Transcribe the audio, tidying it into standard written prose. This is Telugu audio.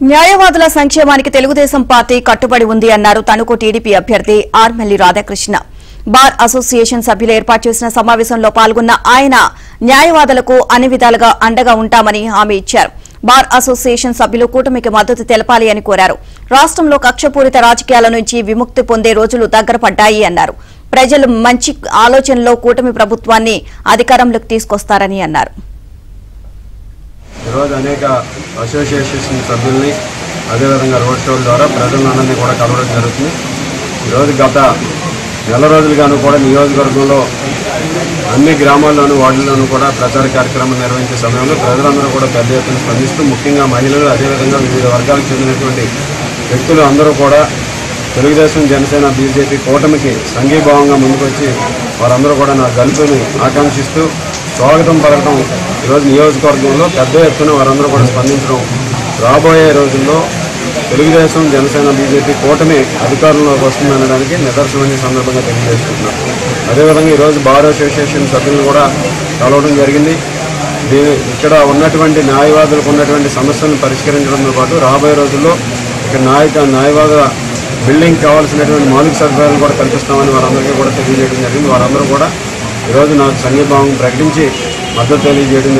న్యాయవాదుల సంక్షేమానికి తెలుగుదేశం పార్టీ కట్టుబడి ఉంది అన్నారు తణుకు టీడీపీ అభ్యర్థి ఆర్మల్లి రాధాకృష్ణ. బార్ అసోసియేషన్ సభ్యులు ఏర్పాటు చేసిన సమావేశంలో పాల్గొన్న ఆయన న్యాయవాదులకు అన్ని విధాలుగా అండగా ఉంటామని హామీ ఇచ్చారు. బార్ అసోసియేషన్ సభ్యులు కూటమికి మద్దతు తెలపాలి అని కోరారు. రాష్ట్రంలో కక్షపూరిత రాజకీయాల నుంచి విముక్తి పొందే రోజులు దగ్గరపడ్డాయి అన్నారు. ప్రజలు మంచి ఆలోచనలో కూటమి ప్రభుత్వాన్ని అధికారంలోకి తీసుకొస్తారని అన్నారు. ఈరోజు అనేక అసోసియేషన్ సభ్యుల్ని అదేవిధంగా రోడ్ షోల ద్వారా ప్రజలందరినీ కూడా కలవడం జరుగుతుంది. ఈరోజు గత నెల రోజులుగాను కూడా నియోజకవర్గంలో అన్ని గ్రామాల్లోనూ వార్డుల్లోనూ కూడా ప్రచార కార్యక్రమం నిర్వహించే సమయంలో ప్రజలందరూ కూడా పెద్ద ఎత్తున స్పందిస్తూ ముఖ్యంగా మహిళలు అదేవిధంగా వివిధ వర్గాలకు చెందినటువంటి వ్యక్తులు అందరూ కూడా తెలుగుదేశం జనసేన బీజేపీ కూటమికి సంఘీభావంగా ముందుకొచ్చి వారందరూ కూడా నా గెలుపుని ఆకాంక్షిస్తూ స్వాగతం పలకడం ఈరోజు నియోజకవర్గంలో పెద్ద ఎత్తున వారందరూ కూడా స్పందించడం రాబోయే రోజుల్లో తెలుగుదేశం జనసేన బీజేపీ కూటమి అధికారంలోకి వస్తుందనడానికి నిదర్శనమైన సందర్భంగా తెలియజేసుకుంటున్నాం. అదేవిధంగా ఈరోజు బార్ అసోసియేషన్ సభ్యులను కూడా కలవడం జరిగింది. ఇక్కడ ఉన్నటువంటి న్యాయవాదులకు ఉన్నటువంటి సమస్యలను పరిష్కరించడంతో పాటు రాబోయే రోజుల్లో ఇక్కడ న్యాయవాదుల బిల్డింగ్ కావాల్సినటువంటి మౌలిక సదుపాయాలను కూడా కల్పిస్తామని వారందరికీ కూడా తెలియజేయడం జరిగింది. వారందరూ కూడా ఈరోజు నాకు సంఘీభావం ప్రకటించి మద్దతు తెలియజేయడం జరిగింది.